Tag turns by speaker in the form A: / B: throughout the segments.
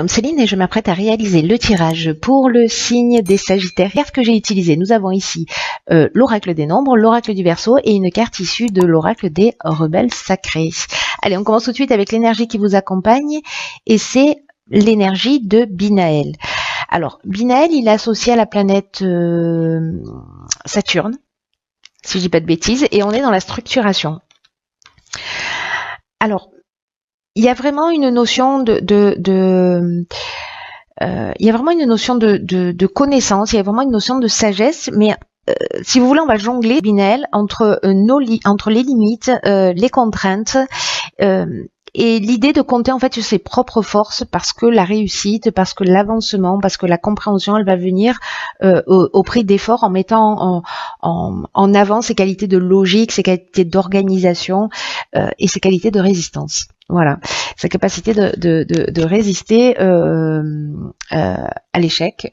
A: Céline et je m'apprête à réaliser le tirage pour le signe des Sagittaires. Carte que j'ai utilisée, nous avons ici l'oracle des nombres, l'oracle du Verseau et une carte issue de l'oracle des rebelles sacrés. Allez, on commence tout de suite avec l'énergie qui vous accompagne et c'est l'énergie de Binaël. Alors, Binaël, il est associé à la planète Saturne, si je dis pas de bêtises, et on est dans la structuration. Alors, il y a vraiment une notion de connaissance, il y a vraiment une notion de sagesse, mais si vous voulez, on va jongler, Binaël, entre les limites, les contraintes, et l'idée de compter en fait sur ses propres forces, parce que la réussite, parce que l'avancement, parce que la compréhension, elle va venir au prix d'efforts, en mettant en avant ses qualités de logique, ses qualités d'organisation et ses qualités de résistance. Voilà, sa capacité de résister à l'échec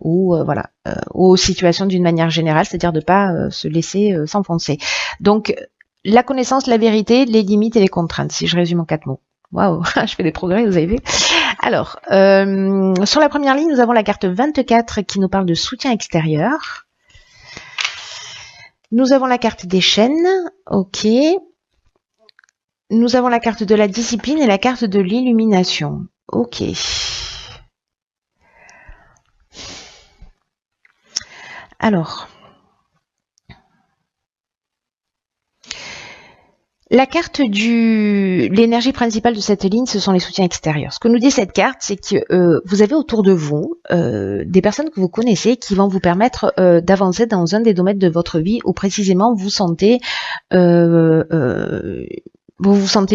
A: ou voilà aux situations d'une manière générale, c'est-à-dire de pas se laisser s'enfoncer. Donc la connaissance, la vérité, les limites et les contraintes, si je résume en 4 mots. Waouh, je fais des progrès, vous avez vu. Alors, sur la première ligne, nous avons la carte 24 qui nous parle de soutien extérieur. Nous avons la carte des chaînes, ok. Nous avons la carte de la discipline et la carte de l'illumination. Ok. Alors, la carte l'énergie principale de cette ligne, ce sont les soutiens extérieurs. Ce que nous dit cette carte, c'est que vous avez autour de vous des personnes que vous connaissez qui vont vous permettre d'avancer dans un des domaines de votre vie où précisément vous vous sentez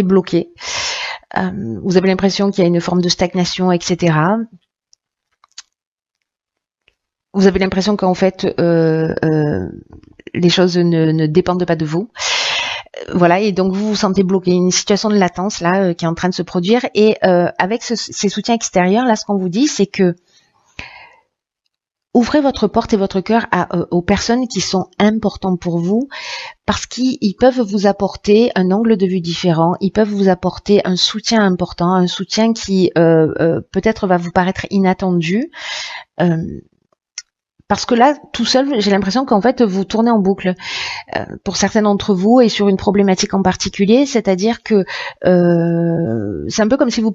A: bloqué. Vous avez l'impression qu'il y a une forme de stagnation, etc. Vous avez l'impression qu'en fait, les choses ne dépendent pas de vous. Voilà, et donc vous vous sentez bloqué. Une situation de latence là qui est en train de se produire. Et avec ces soutiens extérieurs, là, ce qu'on vous dit, c'est que ouvrez votre porte et votre cœur aux personnes qui sont importantes pour vous, parce qu'ils peuvent vous apporter un angle de vue différent, ils peuvent vous apporter un soutien important, un soutien qui peut-être va vous paraître inattendu. Parce que là, tout seul, j'ai l'impression qu'en fait, vous tournez en boucle pour certains d'entre vous et sur une problématique en particulier, c'est-à-dire que c'est un peu comme si vous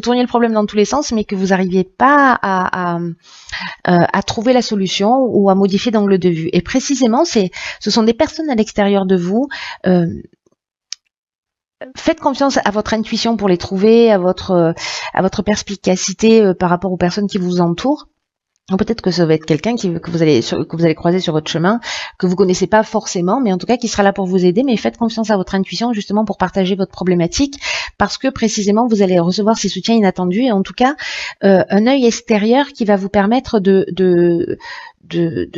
A: tourniez le problème dans tous les sens, mais que vous n'arriviez pas à trouver la solution ou à modifier d'angle de vue. Et précisément, ce sont des personnes à l'extérieur de vous. Faites confiance à votre intuition pour les trouver, à votre perspicacité par rapport aux personnes qui vous entourent. Peut-être que ça va être quelqu'un que vous allez croiser sur votre chemin, que vous connaissez pas forcément, mais en tout cas qui sera là pour vous aider. Mais faites confiance à votre intuition justement pour partager votre problématique, parce que précisément vous allez recevoir ces soutiens inattendus et en tout cas un œil extérieur qui va vous permettre de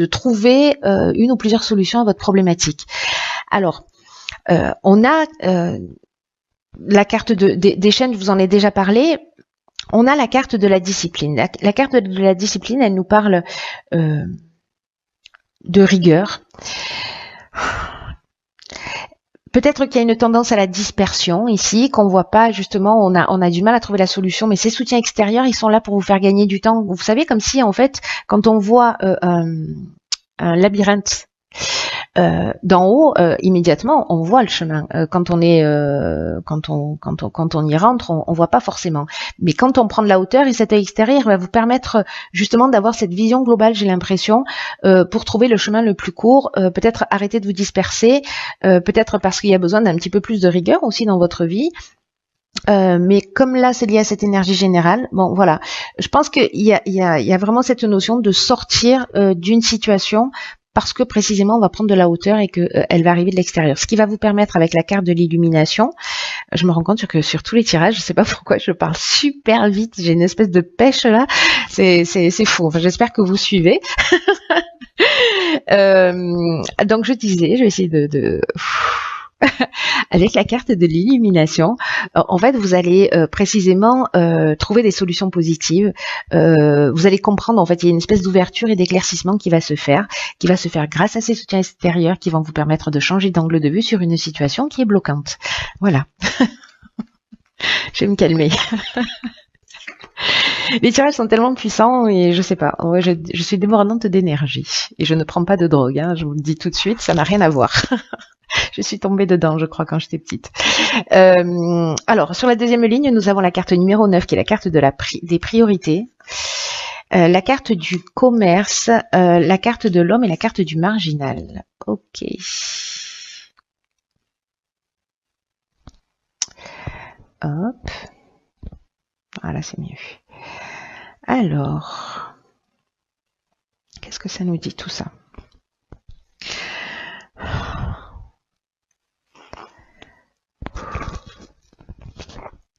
A: trouver une ou plusieurs solutions à votre problématique. Alors, on a la carte des chaînes, je vous en ai déjà parlé. On a la carte de la discipline. La carte de la discipline, elle nous parle de rigueur. Peut-être qu'il y a une tendance à la dispersion ici, qu'on voit pas justement, on a du mal à trouver la solution, mais ces soutiens extérieurs, ils sont là pour vous faire gagner du temps. Vous savez, comme si en fait, quand on voit un labyrinthe d'en haut, immédiatement, on voit le chemin. Quand on y rentre, on voit pas forcément. Mais quand on prend de la hauteur, et cet œil extérieur va vous permettre justement d'avoir cette vision globale, j'ai l'impression, pour trouver le chemin le plus court, peut-être arrêter de vous disperser, peut-être parce qu'il y a besoin d'un petit peu plus de rigueur aussi dans votre vie. Mais comme là c'est lié à cette énergie générale, bon voilà, je pense qu'il y a vraiment cette notion de sortir d'une situation parce que précisément on va prendre de la hauteur et qu'elle va arriver de l'extérieur. Ce qui va vous permettre avec la carte de l'illumination, je me rends compte que sur tous les tirages, je sais pas pourquoi je parle super vite, j'ai une espèce de pêche là, c'est fou, enfin, j'espère que vous suivez. Donc je disais, je vais essayer de avec la carte de l'illumination, en fait, vous allez précisément trouver des solutions positives. Vous allez comprendre, en fait, il y a une espèce d'ouverture et d'éclaircissement qui va se faire grâce à ces soutiens extérieurs qui vont vous permettre de changer d'angle de vue sur une situation qui est bloquante. Voilà. Je vais me calmer. Les tirages sont tellement puissants et je sais pas. Ouais, je suis débordante d'énergie et je ne prends pas de drogue. Hein, je vous le dis tout de suite, ça n'a rien à voir. Je suis tombée dedans, je crois, quand j'étais petite. Alors, sur la deuxième ligne, nous avons la carte numéro 9, qui est la carte de des priorités, la carte du commerce, la carte de l'homme et la carte du marginal. Ok. Hop. Voilà, c'est mieux. Alors, qu'est-ce que ça nous dit tout ça?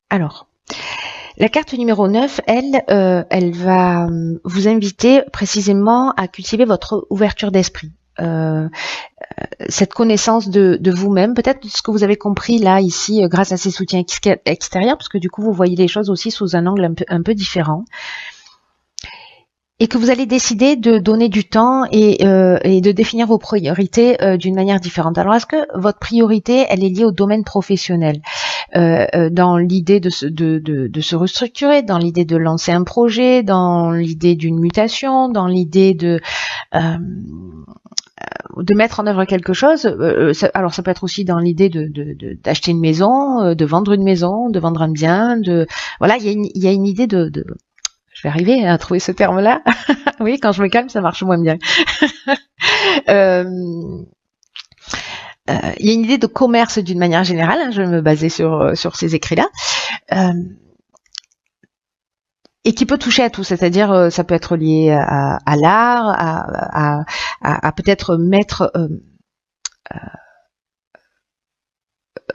A: Alors, la carte numéro 9, elle va vous inviter précisément à cultiver votre ouverture d'esprit. Cette connaissance de vous-même, peut-être ce que vous avez compris là, ici, grâce à ces soutiens extérieurs, parce que du coup, vous voyez les choses aussi sous un angle un peu différent. Et que vous allez décider de donner du temps et de définir vos priorités d'une manière différente. Alors, est-ce que votre priorité, elle est liée au domaine professionnel, dans l'idée de se restructurer, dans l'idée de lancer un projet, dans l'idée d'une mutation, dans l'idée de mettre en œuvre quelque chose. Alors, ça peut être aussi dans l'idée d'acheter une maison, de vendre une maison, de vendre un bien. Voilà, il y a une idée je vais arriver à trouver ce terme-là. Oui, quand je me calme, ça marche moins bien. Il y a une idée de commerce d'une manière générale. Hein, je vais me baser sur ces écrits-là. Et qui peut toucher à tout, c'est-à-dire ça peut être lié à l'art, à peut-être mettre...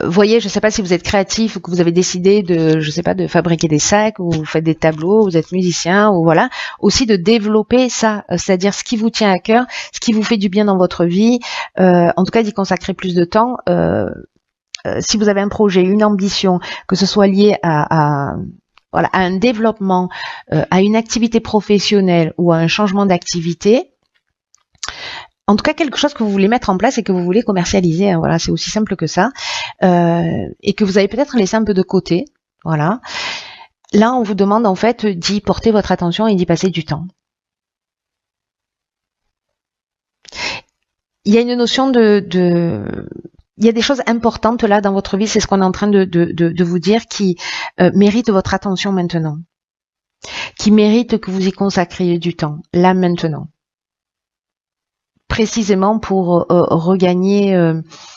A: voyez, je ne sais pas si vous êtes créatif ou que vous avez décidé de fabriquer des sacs, ou vous faites des tableaux, vous êtes musicien, ou voilà, aussi de développer ça, c'est-à-dire ce qui vous tient à cœur, ce qui vous fait du bien dans votre vie, en tout cas d'y consacrer plus de temps. Si vous avez un projet, une ambition, que ce soit lié à un développement, à une activité professionnelle ou à un changement d'activité, en tout cas quelque chose que vous voulez mettre en place et que vous voulez commercialiser, hein, voilà, c'est aussi simple que ça, et que vous avez peut-être laissé un peu de côté, voilà. Là, on vous demande en fait d'y porter votre attention et d'y passer du temps. Il y a une notion il y a des choses importantes là dans votre vie, c'est ce qu'on est en train de vous dire, qui méritent votre attention maintenant, qui méritent que vous y consacriez du temps, là maintenant, précisément pour regagner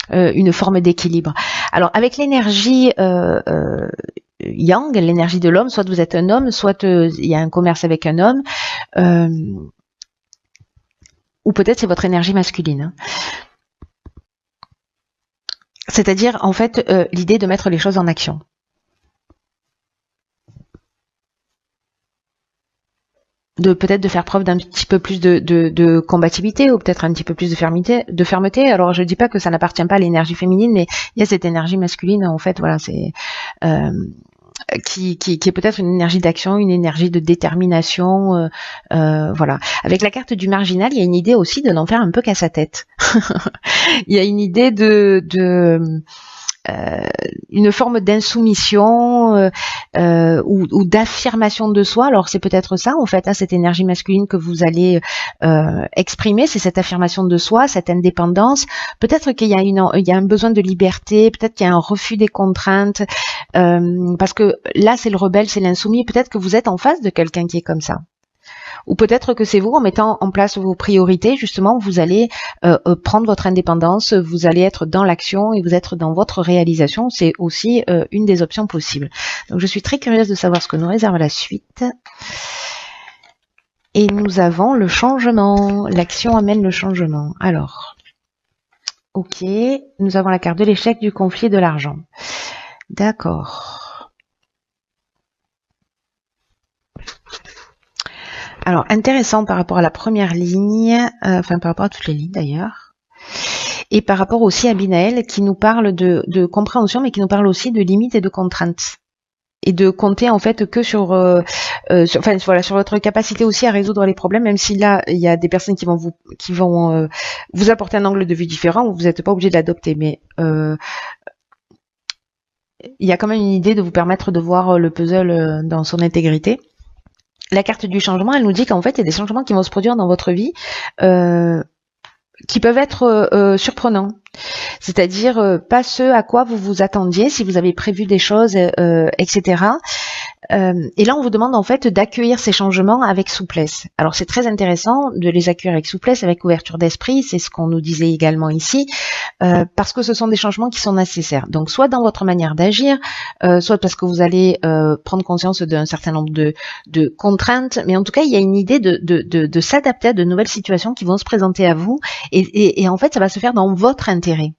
A: une forme d'équilibre. Alors avec l'énergie yang, l'énergie de l'homme, soit vous êtes un homme, soit il y a un commerce avec un homme, ou peut-être c'est votre énergie masculine. C'est-à-dire, en fait, l'idée de mettre les choses en action. Peut-être de faire preuve d'un petit peu plus de combativité, ou peut-être un petit peu plus de fermeté. Alors, je dis pas que ça n'appartient pas à l'énergie féminine, mais il y a cette énergie masculine, en fait, voilà, c'est qui est peut-être une énergie d'action, une énergie de détermination, voilà. Avec la carte du marginal, il y a une idée aussi de n'en faire un peu qu'à sa tête. Il y a une idée une forme d'insoumission ou d'affirmation de soi. Alors c'est peut-être ça en fait, hein, cette énergie masculine que vous allez exprimer, c'est cette affirmation de soi, cette indépendance. Peut-être qu'il y a un besoin de liberté, peut-être qu'il y a un refus des contraintes, parce que là c'est le rebelle, c'est l'insoumis. Peut-être que vous êtes en face de quelqu'un qui est comme ça. Ou peut-être que c'est vous, en mettant en place vos priorités, justement, vous allez prendre votre indépendance, vous allez être dans l'action et vous êtes dans votre réalisation. C'est aussi une des options possibles. Donc, je suis très curieuse de savoir ce que nous réserve la suite. Et nous avons le changement. L'action amène le changement. Alors, ok, nous avons la carte de l'échec, du conflit et de l'argent. D'accord. Alors, intéressant par rapport à la première ligne, enfin par rapport à toutes les lignes d'ailleurs, et par rapport aussi à Binaël qui nous parle de compréhension, mais qui nous parle aussi de limites et de contraintes. Et de compter en fait que sur votre capacité aussi à résoudre les problèmes, même si là il y a des personnes qui vont vous apporter un angle de vue différent, où vous n'êtes pas obligé de l'adopter, mais il y a quand même une idée de vous permettre de voir le puzzle dans son intégrité. la carte du changement, elle nous dit qu'en fait, il y a des changements qui vont se produire dans votre vie qui peuvent être surprenants. C'est-à-dire pas ce à quoi vous vous attendiez, si vous avez prévu des choses, etc. Et là, on vous demande en fait d'accueillir ces changements avec souplesse. Alors, c'est très intéressant de les accueillir avec souplesse, avec ouverture d'esprit. C'est ce qu'on nous disait également ici, parce que ce sont des changements qui sont nécessaires. Donc, soit dans votre manière d'agir, soit parce que vous allez prendre conscience d'un certain nombre de contraintes. Mais en tout cas, il y a une idée de s'adapter à de nouvelles situations qui vont se présenter à vous. Et en fait, ça va se faire dans votre intérêt.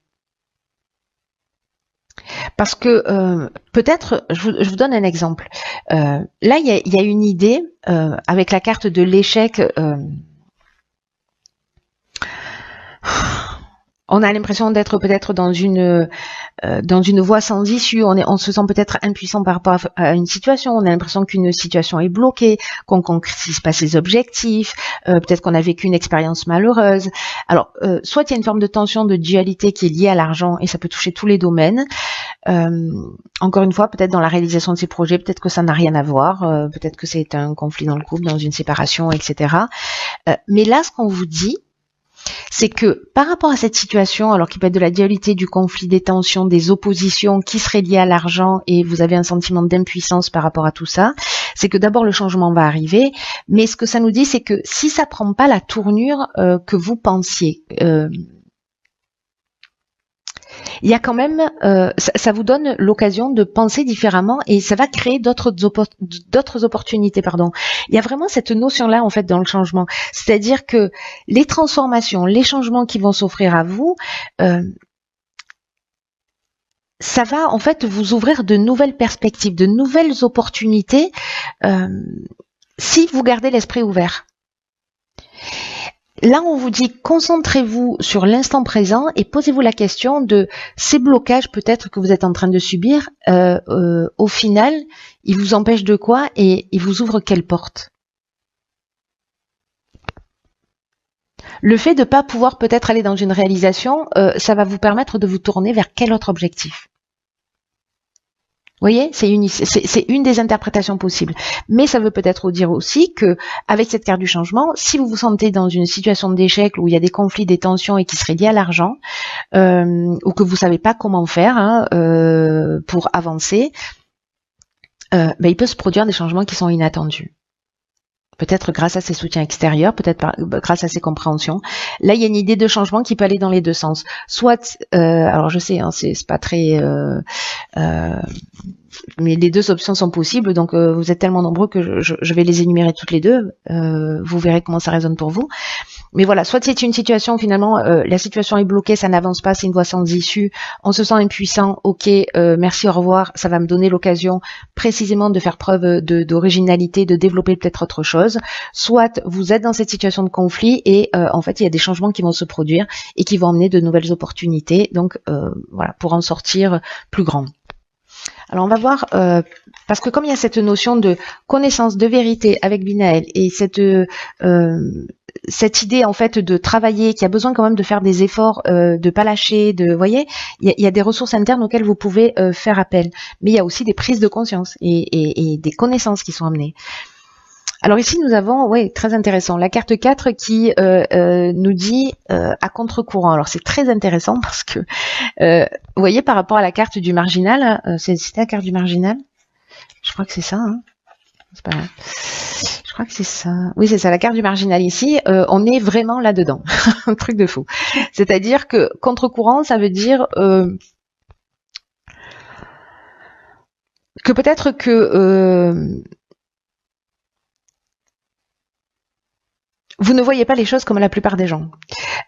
A: Parce que peut-être, je vous donne un exemple. Là, il y a une idée avec la carte de l'échec. On a l'impression d'être peut-être dans une voie sans issue. On se sent peut-être impuissant par rapport à une situation. On a l'impression qu'une situation est bloquée, qu'on concrétise pas ses objectifs. Peut-être qu'on a vécu une expérience malheureuse. Alors, soit il y a une forme de tension, de dualité qui est liée à l'argent, et ça peut toucher tous les domaines. Encore une fois, peut-être dans la réalisation de ces projets, peut-être que ça n'a rien à voir. Peut-être que c'est un conflit dans le couple, dans une séparation, etc. Mais là, ce qu'on vous dit, c'est que par rapport à cette situation, alors qu'il peut être de la dualité, du conflit, des tensions, des oppositions qui seraient liées à l'argent et vous avez un sentiment d'impuissance par rapport à tout ça, c'est que d'abord le changement va arriver, mais ce que ça nous dit, c'est que si ça prend pas la tournure que vous pensiez, il y a quand même, ça vous donne l'occasion de penser différemment et ça va créer d'autres opportunités, pardon. Il y a vraiment cette notion-là en fait dans le changement, c'est-à-dire que les transformations, les changements qui vont s'offrir à vous, ça va en fait vous ouvrir de nouvelles perspectives, de nouvelles opportunités, si vous gardez l'esprit ouvert. Là, on vous dit concentrez-vous sur l'instant présent et posez-vous la question de ces blocages peut-être que vous êtes en train de subir. Au final, ils vous empêchent de quoi et ils vous ouvrent quelle porte? Le fait de ne pas pouvoir peut-être aller dans une réalisation, ça va vous permettre de vous tourner vers quel autre objectif? Vous voyez, c'est une des interprétations possibles. Mais ça veut peut-être dire aussi que, avec cette carte du changement, si vous vous sentez dans une situation d'échec où il y a des conflits, des tensions et qui seraient liés à l'argent, ou que vous savez pas comment faire pour avancer, il peut se produire des changements qui sont inattendus. Peut-être grâce à ces soutiens extérieurs, peut-être grâce à ces compréhensions. Là, il y a une idée de changement qui peut aller dans les deux sens. Soit, alors je sais, c'est pas très, mais les deux options sont possibles. Donc, vous êtes tellement nombreux que je vais les énumérer toutes les deux. Vous verrez comment ça résonne pour vous. Mais voilà, soit c'est une situation finalement, la situation est bloquée, ça n'avance pas, c'est une voie sans issue, on se sent impuissant, ok, merci, au revoir, ça va me donner l'occasion précisément de faire preuve d'originalité, de développer peut-être autre chose. Soit vous êtes dans cette situation de conflit et en fait il y a des changements qui vont se produire et qui vont emmener de nouvelles opportunités, donc voilà, pour en sortir plus grand. Alors on va voir, parce que comme il y a cette notion de connaissance, de vérité avec Binaël et cette idée en fait de travailler, qui a besoin quand même de faire des efforts, de pas lâcher, vous voyez, il y a des ressources internes auxquelles vous pouvez faire appel, mais il y a aussi des prises de conscience et des connaissances qui sont amenées. Alors ici nous avons, très intéressant, la carte 4 qui nous dit à contre-courant. Alors c'est très intéressant parce que vous voyez par rapport à la carte du marginal, c'était la carte du marginal, je crois que c'est ça, hein, c'est pas grave. Je crois que c'est ça. Oui, c'est ça, la carte du marginal ici. On est vraiment là-dedans. Un truc de fou. C'est-à-dire que contre-courant, ça veut dire que peut-être que vous ne voyez pas les choses comme la plupart des gens.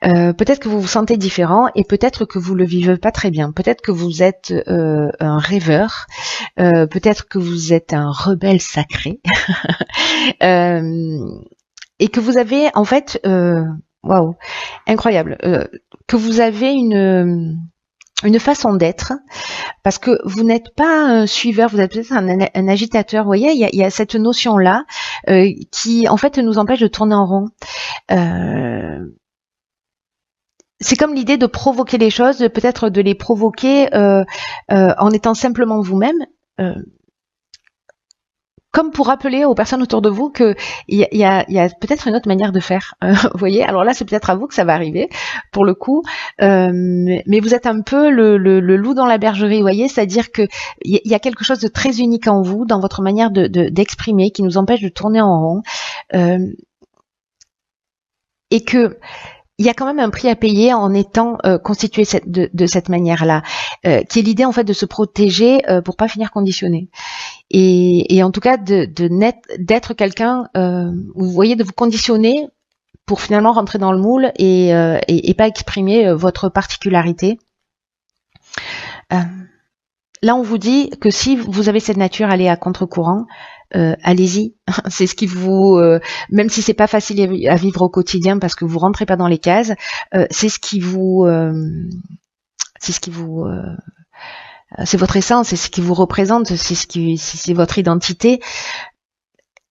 A: Peut-être que vous vous sentez différent et peut-être que vous le vivez pas très bien. Peut-être que vous êtes un rêveur. Peut-être que vous êtes un rebelle sacré. Et que vous avez en fait, waouh, incroyable, que vous avez une façon d'être, parce que vous n'êtes pas un suiveur, vous êtes peut-être un agitateur. Vous voyez, il y a cette notion-là qui, en fait, nous empêche de tourner en rond. C'est comme l'idée de provoquer les choses, peut-être de les provoquer en étant simplement vous-même. comme pour rappeler aux personnes autour de vous que il y a peut-être une autre manière de faire. Vous voyez, alors là, c'est peut-être à vous que ça va arriver, pour le coup. Mais vous êtes un peu le loup dans la bergerie, vous voyez, c'est-à-dire que il y a quelque chose de très unique en vous, dans votre manière d'exprimer, qui nous empêche de tourner en rond, et que il y a quand même un prix à payer en étant constitué de cette manière-là, qui est l'idée en fait de se protéger pour pas finir conditionné. Et en tout cas d'être quelqu'un, vous voyez, de vous conditionner pour finalement rentrer dans le moule et pas exprimer votre particularité. Là, on vous dit que si vous avez cette nature, allez à contre-courant, allez-y. C'est ce qui vous, même si c'est pas facile à vivre au quotidien parce que vous rentrez pas dans les cases, c'est ce qui vous, c'est votre essence, c'est ce qui vous représente, c'est votre identité.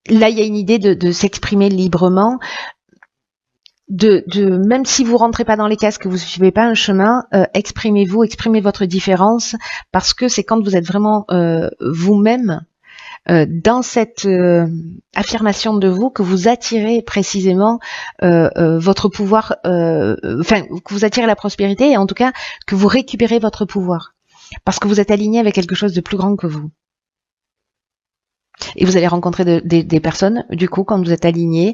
A: Là, il y a une idée de s'exprimer librement, même si vous rentrez pas dans les cases, que vous suivez pas un chemin, exprimez-vous, exprimez votre différence, parce que c'est quand vous êtes vraiment vous-même dans cette affirmation de vous que vous attirez précisément votre pouvoir, que vous attirez la prospérité et en tout cas que vous récupérez votre pouvoir, parce que vous êtes aligné avec quelque chose de plus grand que vous. Et vous allez rencontrer des personnes, du coup, quand vous êtes alignés,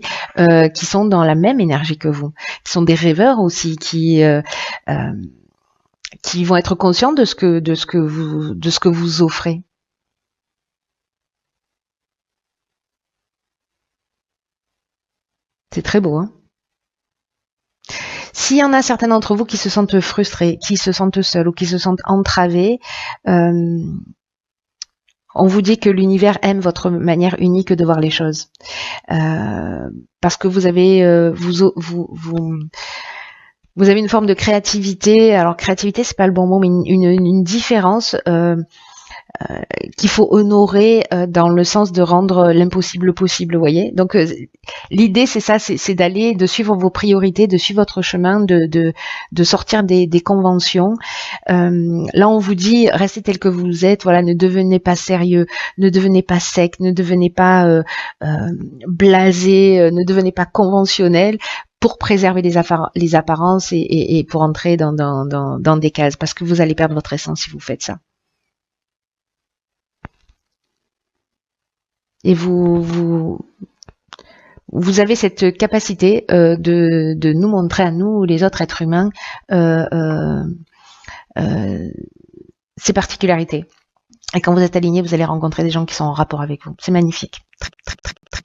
A: qui sont dans la même énergie que vous, qui sont des rêveurs aussi, qui vont être conscients de ce que vous offrez. C'est très beau, hein? S'il y en a certains d'entre vous qui se sentent frustrés, qui se sentent seuls ou qui se sentent entravés, on vous dit que l'univers aime votre manière unique de voir les choses, parce que vous avez vous avez une forme de créativité. Alors créativité, c'est pas le bon mot, mais une différence qu'il faut honorer dans le sens de rendre l'impossible possible, vous voyez. Donc l'idée c'est ça, c'est d'aller, de suivre vos priorités, de suivre votre chemin, de sortir des conventions. Là on vous dit restez tel que vous êtes, voilà, ne devenez pas sérieux, ne devenez pas sec, ne devenez pas blasé, ne devenez pas conventionnel, pour préserver les apparences et pour entrer dans des cases, parce que vous allez perdre votre essence si vous faites ça. Et vous avez cette capacité de nous montrer à nous, les autres êtres humains, ces particularités. Et quand vous êtes aligné, vous allez rencontrer des gens qui sont en rapport avec vous. C'est magnifique. Très, très, très, très.